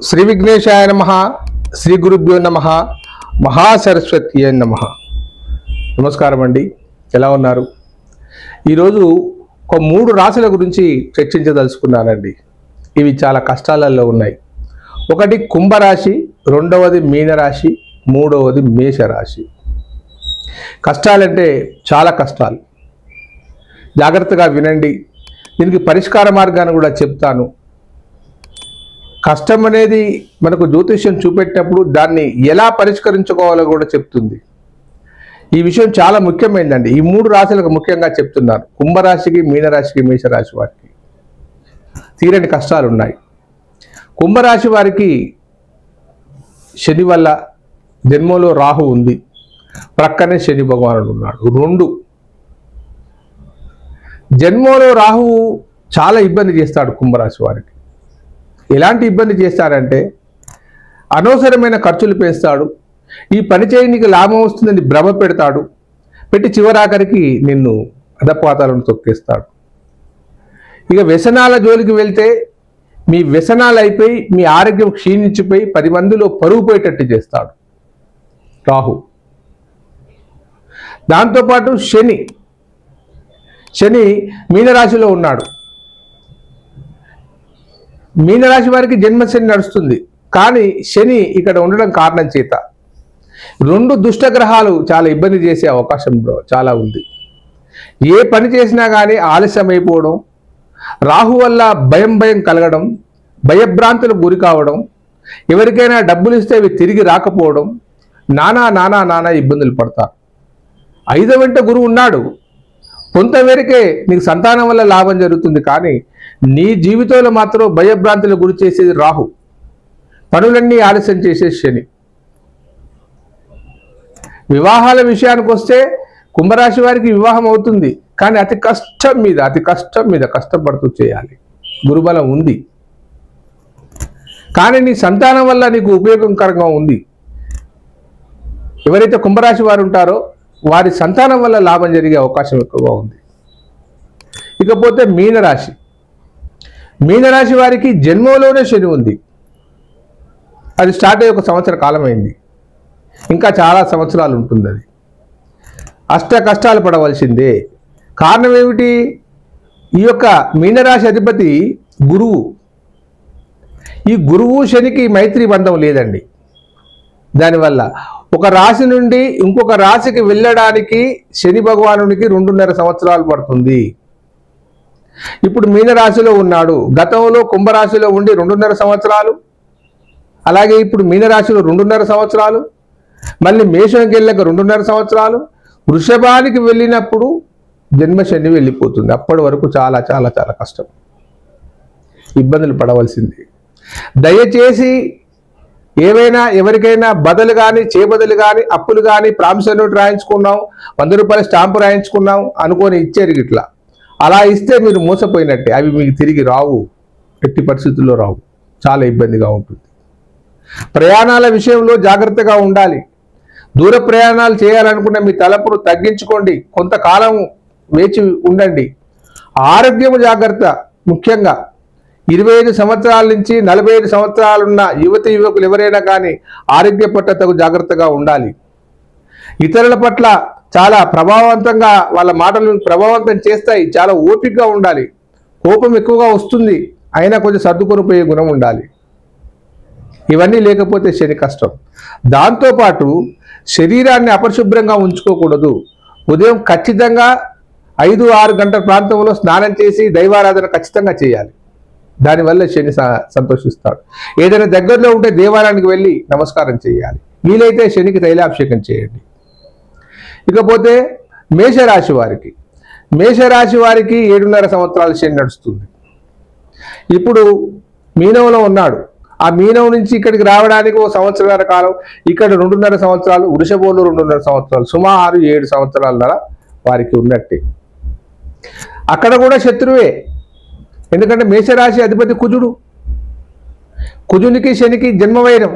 శ్రీ విఘ్నేశాయ నమః, శ్రీ గురుభ్యో నమః, మహాసరస్వతి నమః. నమస్కారం అండి, ఎలా ఉన్నారు? ఈరోజు ఒక 3 రాశుల గురించి చర్చించదలుచుకున్నానండి. ఇవి చాలా కష్టాలలో ఉన్నాయి. ఒకటి కుంభరాశి, రెండవది మీనరాశి, మూడవది మేషరాశి. కష్టాలంటే చాలా కష్టాలు. జాగ్రత్తగా వినండి. దీనికి పరిష్కార మార్గాన్ని కూడా చెప్తాను. కష్టం అనేది మనకు జ్యోతిష్యం చూపెట్టినప్పుడు దాన్ని ఎలా పరిష్కరించుకోవాలో కూడా చెప్తుంది. ఈ విషయం చాలా ముఖ్యమైనదండి. ఈ 3 రాశులకు ముఖ్యంగా చెప్తున్నాను. కుంభరాశికి, మీనరాశికి, మేషరాశి వారికి తీరని కష్టాలు ఉన్నాయి. కుంభరాశి వారికి శని వల్ల జన్మలో రాహు ఉంది, ప్రక్కనే శని భగవానుడు ఉన్నాడు. 2 జన్మలో రాహువు చాలా ఇబ్బంది చేస్తాడు కుంభరాశి వారికి. ఎలాంటి ఇబ్బంది చేస్తాడంటే అనవసరమైన ఖర్చులు పెంచుతాడు. ఈ పని చేయనికి లాభం వస్తుందని భ్రమ పెడతాడు. పెట్టి చివరాఖరికి నిన్ను అధపాతాలను తొక్కేస్తాడు. ఇక వ్యసనాల జోలికి వెళ్తే మీ వ్యసనాలు అయిపోయి మీ ఆరోగ్యం క్షీణించిపోయి 10 మందిలో పరుగు పోయేటట్టు చేస్తాడు రాహు. దాంతోపాటు శని మీనరాశిలో ఉన్నాడు. మీనరాశి వారికి జన్మశని నడుస్తుంది, కానీ శని ఇక్కడ ఉండడం కారణం చేత 2 దుష్ట గ్రహాలు చాలా ఇబ్బంది చేసే అవకాశం చాలా ఉంది. ఏ పని చేసినా కానీ ఆలస్యం అయిపోవడం, రాహు వల్ల భయం కలగడం, భయభ్రాంతులకు గురి కావడం, ఎవరికైనా డబ్బులు ఇస్తే అవి తిరిగి రాకపోవడం, నానా ఇబ్బందులు పడతారు. 5వ వెంట గురువు ఉన్నాడు. కొంతమేరకే నీకు సంతానం వల్ల లాభం జరుగుతుంది, కానీ నీ జీవితంలో మాత్రం భయభ్రాంతులకు గురి చేసేది రాహు. పనులన్నీ ఆలస్యం చేసేది శని. వివాహాల విషయానికి వస్తే కుంభరాశి వారికి వివాహం అవుతుంది, కానీ అతి కష్టం మీద కష్టపడుతూ చేయాలి. గురుబలం ఉంది, కానీ నీ సంతానం వల్ల నీకు ఉపయోగకరంగా ఉంది. ఎవరైతే కుంభరాశి వారు ఉంటారో వారి సంతానం వల్ల లాభం జరిగే అవకాశం ఎక్కువగా ఉంది. ఇకపోతే మీనరాశి వారికి జన్మలోనే శని ఉంది. అది స్టార్ట్ అయ్యి 1 సంవత్సర కాలం అయింది. ఇంకా చాలా సంవత్సరాలు ఉంటుంది. అది అష్ట కష్టాలు పడవలసిందే. కారణం ఏమిటి? ఈ యొక్క మీనరాశి అధిపతి గురువు. ఈ గురువు శనికి మైత్రి బంధం లేదండి. దానివల్ల ఒక రాశి నుండి ఇంకొక రాశికి వెళ్ళడానికి శని భగవానునికి 2.5 సంవత్సరాలు పడుతుంది. ఇప్పుడు మీనరాశిలో ఉన్నాడు. గతంలో కుంభరాశిలో ఉండి 2.5 సంవత్సరాలు, అలాగే ఇప్పుడు మీనరాశిలో 2.5 సంవత్సరాలు, మళ్ళీ మేషంకి వెళ్ళాక 2.5 సంవత్సరాలు, వృషభానికి వెళ్ళినప్పుడు జన్మశని వెళ్ళిపోతుంది. అప్పటి వరకు చాలా కష్టం, ఇబ్బందులు పడవలసింది. దయచేసి ఏవైనా ఎవరికైనా బదులు కానీ చేబదులు కానీ అప్పులు కానీ ప్రామిసరీ నోట్ రాయించుకున్నాం, 100 రూపాయల స్టాంపు రాయించుకున్నాం అనుకొని ఇచ్చారు. ఇట్లా అలా ఇస్తే మీరు మోసపోయినట్టే. అవి మీకు తిరిగి రావు, ఎట్టి పరిస్థితుల్లో రావు. చాలా ఇబ్బందిగా ఉంటుంది. ప్రయాణాల విషయంలో జాగ్రత్తగా ఉండాలి. దూర ప్రయాణాలు చేయాలనుకున్న మీ తలపును తగ్గించుకోండి. కొంతకాలం వేచి ఉండండి. ఆరోగ్యము జాగ్రత్త. ముఖ్యంగా 25 సంవత్సరాల నుంచి 45 సంవత్సరాలున్న యువకులు ఎవరైనా కానీ ఆరోగ్య పట్ల తగు జాగ్రత్తగా ఉండాలి. ఇతరుల పట్ల చాలా ప్రభావవంతంగా వాళ్ళ మాటలను ప్రభావవంతం చేస్తాయి. చాలా ఓపికగా ఉండాలి. కోపం ఎక్కువగా వస్తుంది, అయినా కొంచెం సర్దుకొని పోయే గుణం ఉండాలి. ఇవన్నీ లేకపోతే శని కష్టం. దాంతోపాటు శరీరాన్ని అపరిశుభ్రంగా ఉంచుకోకూడదు. ఉదయం ఖచ్చితంగా 5-6 గంటల ప్రాంతంలో స్నానం చేసి దైవారాధన ఖచ్చితంగా చేయాలి. దానివల్ల శని సంతోషిస్తాడు. ఏదైనా దగ్గరలో ఉంటే దేవాలయానికి వెళ్ళి నమస్కారం చేయాలి. వీలైతే శనికి తైలాభిషేకం చేయండి. ఇకపోతే మేషరాశి వారికి 7.5 సంవత్సరాలు శని నడుస్తుంది. ఇప్పుడు మీనంలో ఉన్నాడు. ఆ మీనం నుంచి ఇక్కడికి రావడానికి 1 సంవత్సరాల కాలం, ఇక్కడ 2.5 సంవత్సరాలు, వృషభంలో 2.5 సంవత్సరాలు, సుమారు 7 సంవత్సరాల వారికి ఉన్నట్టే. అక్కడ కూడా శత్రువే. ఎందుకంటే మేషరాశి అధిపతి కుజునికి శనికి జన్మవైరం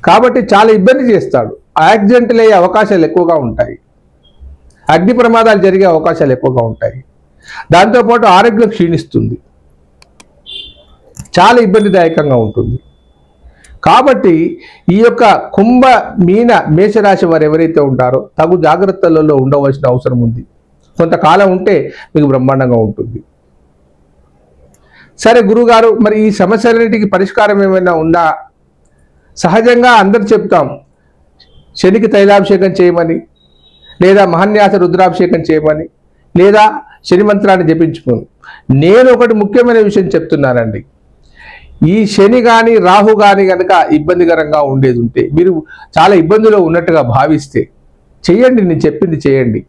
కాబట్టి చాలా ఇబ్బంది చేస్తాడు. యాక్సిడెంట్లు అయ్యే అవకాశాలు ఎక్కువగా ఉంటాయి. అగ్ని ప్రమాదాలు జరిగే అవకాశాలు ఎక్కువగా ఉంటాయి. దాంతోపాటు ఆరోగ్యం క్షీణిస్తుంది. చాలా ఇబ్బందిదాయకంగా ఉంటుంది. కాబట్టి ఈ యొక్క కుంభ మీన మేషరాశి వారు ఎవరైతే ఉంటారో తగు జాగ్రత్తలలో ఉండవలసిన అవసరం ఉంది. కొంతకాలం ఉంటే మీకు బ్రహ్మాండంగా ఉంటుంది. సరే గురుగారు, మరి ఈ సమస్యలన్నిటికీ పరిష్కారం ఏమైనా ఉందా? సహజంగా అందరు చెప్తాం, శనికి తైలాభిషేకం చేయమని, లేదా మహాన్యాస రుద్రాభిషేకం చేయమని, లేదా శని మంత్రాన్ని జపించుకోను. నేను ఒకటి ముఖ్యమైన విషయం చెప్తున్నానండి. ఈ శని కానీ రాహు కానీ కనుక ఇబ్బందికరంగా ఉండేది ఉంటే, మీరు చాలా ఇబ్బందిలో ఉన్నట్టుగా భావిస్తే చేయండి, నేను చెప్పింది చేయండి.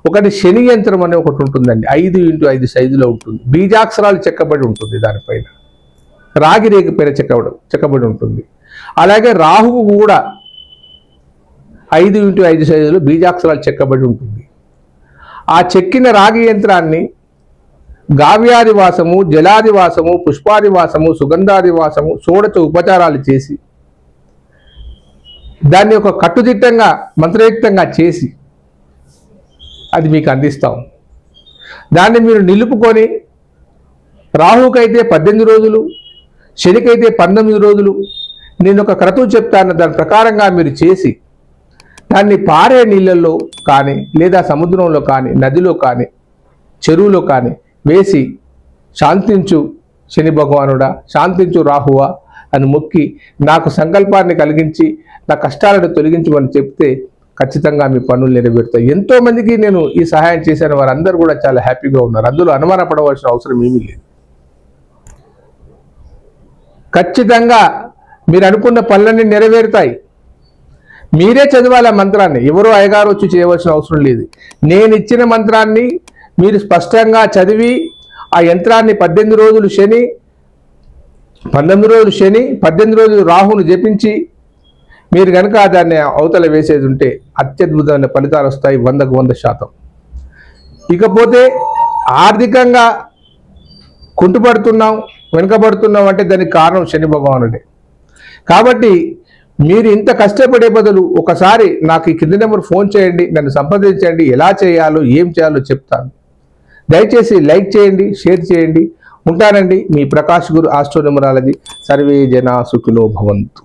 ఒకటి శని యంత్రం అనే ఒకటి ఉంటుందండి, 5x5 సైజులో ఉంటుంది. బీజాక్షరాలు చెక్కబడి ఉంటుంది, దానిపైన రాగి రేగి పైన చెక్కబడి ఉంటుంది. అలాగే రాహువు కూడా 5x5 సైజులో బీజాక్షరాలు చెక్కబడి ఉంటుంది. ఆ చెక్కిన రాగి యంత్రాన్ని గావ్యాదివాసము, జలాదివాసము, పుష్పాదివాసము, సుగంధాదివాసము, షోడశ ఉపచారాలు చేసి దాన్ని ఒక కట్టుదిట్టంగా మంత్రయుక్తంగా చేసి అది మీకు అందిస్తాం. దాన్ని మీరు నిలుపుకొని రాహుకైతే 18 రోజులు, శనికైతే 19 రోజులు నేను ఒక క్రతువు చెప్తాను, దాని ప్రకారంగా మీరు చేసి దాన్ని పారే నీళ్ళల్లో కానీ, లేదా సముద్రంలో కానీ, నదిలో కానీ, చెరువులో కానీ వేసి శాంతించు శని భగవానుడా, శాంతించు రాహువా అని మొక్కి నాకు సంకల్పాన్ని కలిగించి నా కష్టాలను తొలగించమని చెప్తే ఖచ్చితంగా మీ పనులు నెరవేరుతాయి. ఎంతోమందికి నేను ఈ సహాయం చేశాను, వారందరూ కూడా చాలా హ్యాపీగా ఉన్నారు. అందులో అనుమానపడవలసిన అవసరం ఏమీ లేదు. ఖచ్చితంగా మీరు అనుకున్న పనులన్నీ నెరవేరుతాయి. మీరే చదవాలి ఆ మంత్రాన్ని, ఎవరో అయ్యగారు వచ్చి చేయవలసిన అవసరం లేదు. నేను ఇచ్చిన మంత్రాన్ని మీరు స్పష్టంగా చదివి ఆ యంత్రాన్ని 18 రోజులు శని, 19 రోజులు శని, 18 రోజులు రాహును జపించి మీరు కనుక దాన్ని అవతల వేసేది ఉంటే అత్యద్భుతమైన ఫలితాలు వస్తాయి, 100కు 100%. ఇకపోతే ఆర్థికంగా కుంటుపడుతున్నాం, వెనుకబడుతున్నాం అంటే దానికి కారణం శని భగవానుడే. కాబట్టి మీరు ఇంత కష్టపడే బదులు ఒకసారి నాకు ఈ కింది నెంబర్ ఫోన్ చేయండి, నన్ను సంప్రదించండి, ఎలా చేయాలో ఏం చేయాలో చెప్తాను. దయచేసి లైక్ చేయండి, షేర్ చేయండి. ఉంటానండి, మీ ప్రకాష్ గురు ఆస్ట్రో న్యూమరాలజీ. సర్వే జనా సుఖినో భవంతు.